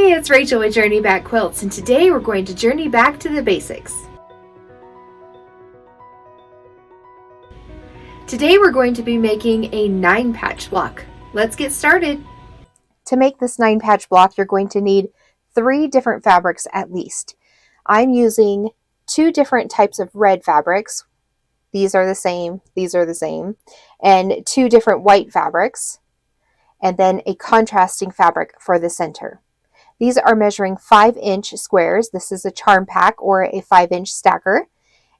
Hey, it's Rachel with Journey Back Quilts, and today we're going to journey back to the basics. Today we're going to be making a 9-patch block. Let's get started. To make this 9-patch block, you're going to need 3 different fabrics at least. I'm using 2 different types of red fabrics. These are the same, and 2 different white fabrics, and then a contrasting fabric for the center. These are measuring 5-inch squares. This is a charm pack or a 5-inch stacker.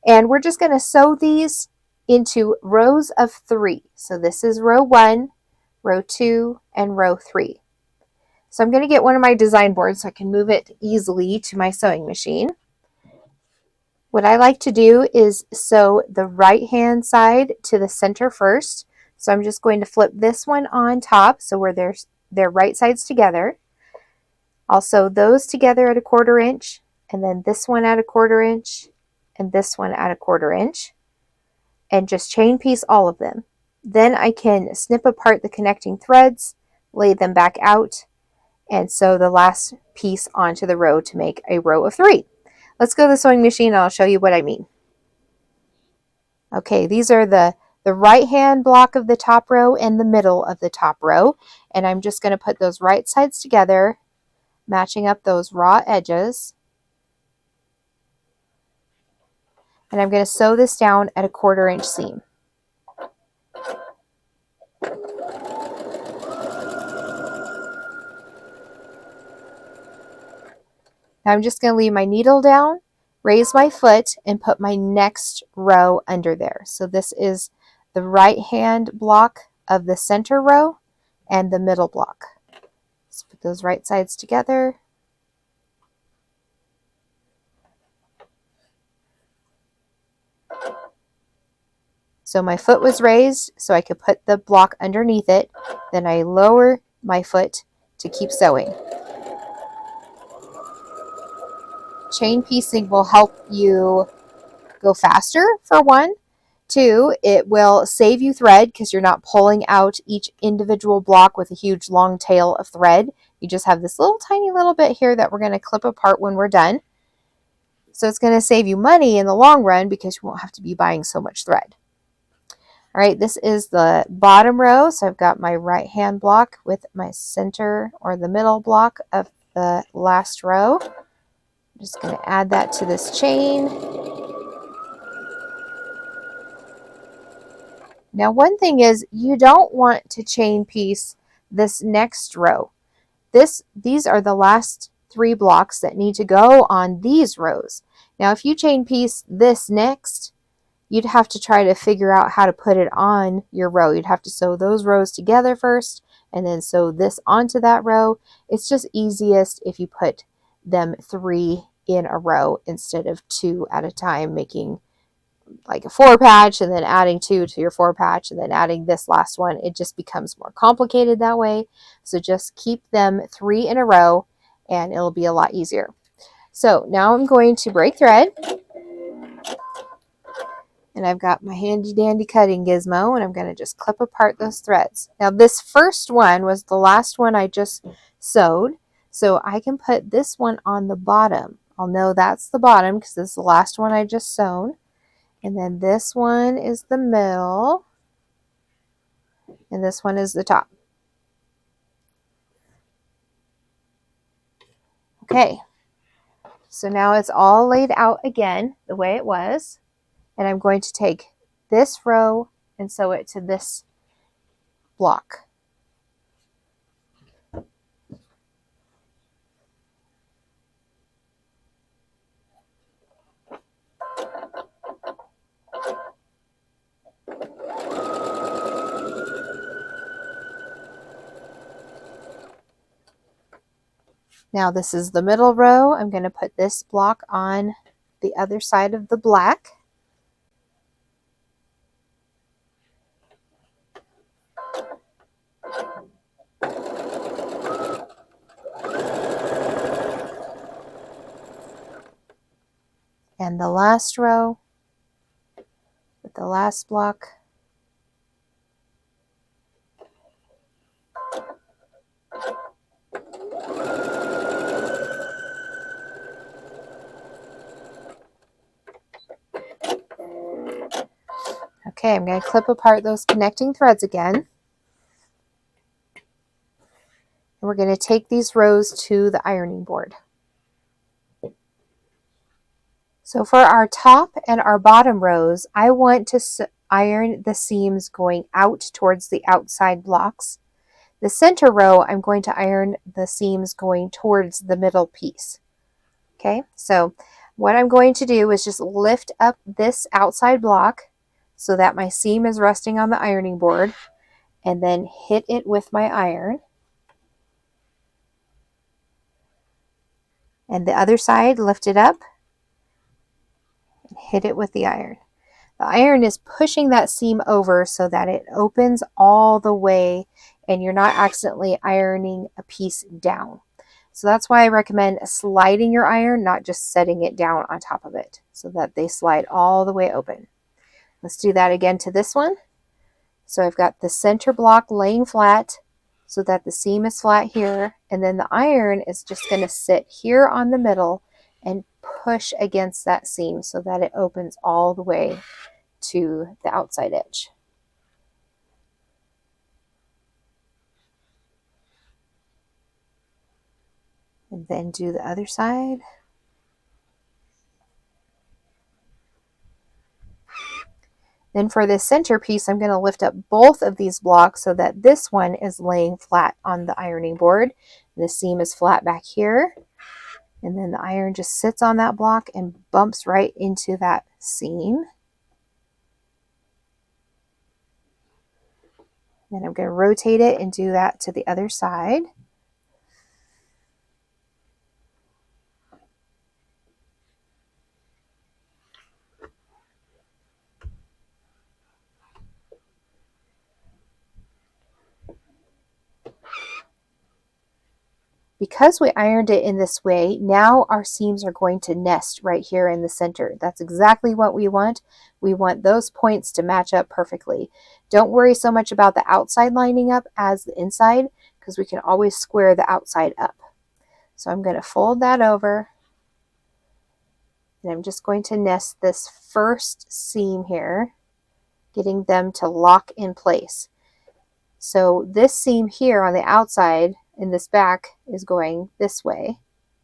And we're just going to sew these into rows of 3. So this is row 1, row 2, and row 3. So I'm going to get one of my design boards so I can move it easily to my sewing machine. What I like to do is sew the right hand side to the center first. So I'm just going to flip this one on top so where they're right sides together. I'll sew those together at a 1/4 inch, and then this one at a 1/4 inch, and this one at a 1/4 inch, and just chain piece all of them. Then I can snip apart the connecting threads, lay them back out, and sew the last piece onto the row to make a row of 3. Let's go to the sewing machine and I'll show you what I mean. Okay, these are the right hand block of the top row and the middle of the top row, and I'm just going to put those right sides together, matching up those raw edges. And I'm going to sew this down at a 1/4 inch seam. Now I'm just going to leave my needle down, raise my foot, and put my next row under there. So this is the right hand block of the center row and the middle block. Let's put those right sides together. So my foot was raised so I could put the block underneath it. Then I lower my foot to keep sewing. Chain piecing will help you go faster, for 1. 2, it will save you thread because you're not pulling out each individual block with a huge long tail of thread. You just have this little tiny little bit here that we're going to clip apart when we're done. So it's going to save you money in the long run because you won't have to be buying so much thread. All right, this is the bottom row. So I've got my right hand block with my center or the middle block of the last row. I'm just going to add that to this chain. Now, one thing is you don't want to chain piece this next row. These are the last 3 blocks that need to go on these rows. Now, if you chain piece this next, you'd have to try to figure out how to put it on your row. You'd have to sew those rows together first and then sew this onto that row. It's just easiest if you put them 3 in a row instead of 2 at a time, making like a 4-patch and then adding 2 to your 4-patch and then adding this last one. It just becomes more complicated that way. So just keep them 3 in a row and it'll be a lot easier. So now I'm going to break thread. And I've got my handy dandy cutting gizmo, and I'm going to just clip apart those threads. Now this first one was the last one I just sewed, so I can put this one on the bottom. I'll know that's the bottom because this is the last one I just sewn. And then this one is the middle, and this one is the top. Okay, so now it's all laid out again the way it was. And I'm going to take this row and sew it to this block. Now this is the middle row. I'm going to put this block on the other side of the black. And the last row with the last block. Okay, I'm going to clip apart those connecting threads again. And we're going to take these rows to the ironing board. So for our top and our bottom rows, I want to iron the seams going out towards the outside blocks. The center row, I'm going to iron the seams going towards the middle piece. Okay, so what I'm going to do is just lift up this outside block so that my seam is resting on the ironing board, and then hit it with my iron. And the other side, lift it up and hit it with the iron. The iron is pushing that seam over so that it opens all the way and you're not accidentally ironing a piece down. So that's why I recommend sliding your iron, not just setting it down on top of it, so that they slide all the way open. Let's do that again to this one. So I've got the center block laying flat so that the seam is flat here, and then the iron is just going to sit here on the middle and push against that seam so that it opens all the way to the outside edge. And then do the other side. Then for this center piece, I'm going to lift up both of these blocks so that this one is laying flat on the ironing board. The seam is flat back here. And then the iron just sits on that block and bumps right into that seam. Then I'm going to rotate it and do that to the other side. Because we ironed it in this way, now our seams are going to nest right here in the center. That's exactly what we want. We want those points to match up perfectly. Don't worry so much about the outside lining up as the inside, because we can always square the outside up. So I'm going to fold that over, and I'm just going to nest this first seam here, getting them to lock in place. So this seam here on the outside in this back is going this way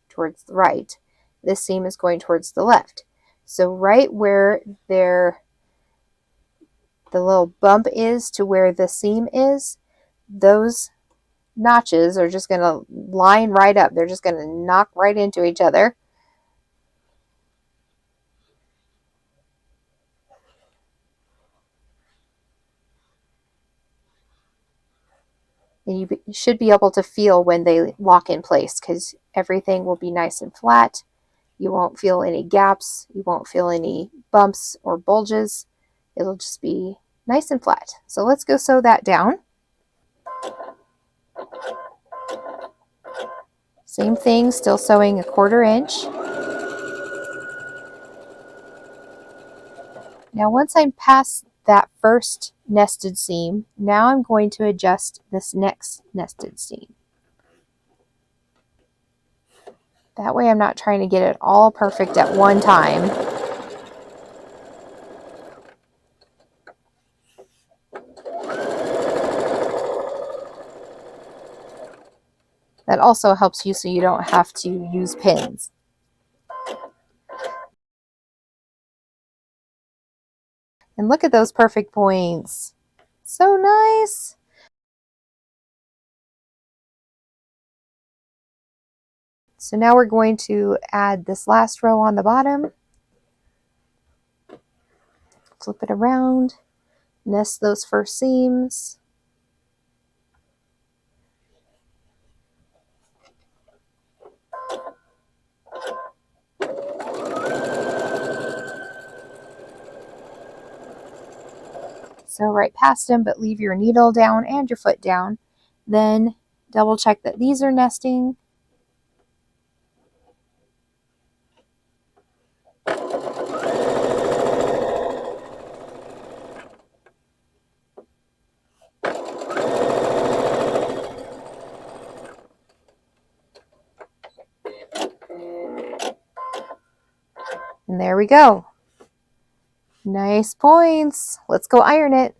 towards the right. This seam is going towards the left. So right where the little bump is to where the seam is, those notches are just going to line right up. They're just going to knock right into each other. And you should be able to feel when they lock in place, because everything will be nice and flat. You won't feel any gaps. You won't feel any bumps or bulges. It'll just be nice and flat. So let's go sew that down. Same thing, still sewing 1/4 inch. Now once I'm past that first nested seam, now I'm going to adjust this next nested seam. That way I'm not trying to get it all perfect at one time. That also helps you so you don't have to use pins. And look at those perfect points. So nice. So now we're going to add this last row on the bottom. Flip it around, nest those first seams. Sew right past them, but leave your needle down and your foot down. Then double check that these are nesting. And there we go. Nice points. Let's go iron it.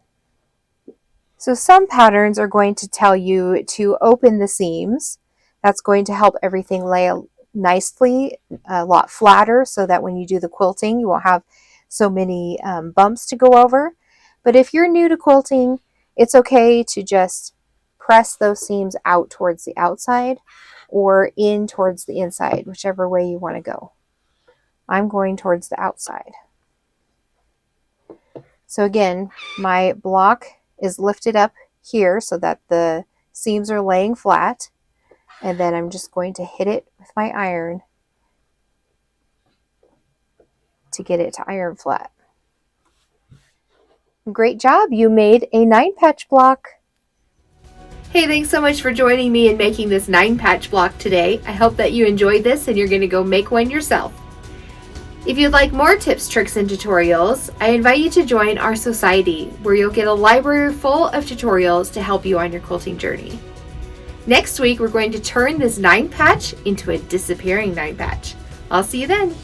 So some patterns are going to tell you to open the seams. That's going to help everything lay nicely, a lot flatter, so that when you do the quilting, you won't have so many bumps to go over. But if you're new to quilting, it's okay to just press those seams out towards the outside or in towards the inside, whichever way you want to go. I'm going towards the outside. So again, my block is lifted up here so that the seams are laying flat, and then I'm just going to hit it with my iron to get it to iron flat. Great job, you made a 9-patch block. Hey, thanks so much for joining me in making this 9-patch block today. I hope that you enjoyed this and you're going to go make one yourself. If you'd like more tips, tricks, and tutorials, I invite you to join our society, where you'll get a library full of tutorials to help you on your quilting journey. Next week, we're going to turn this 9-patch into a disappearing 9-patch. I'll see you then.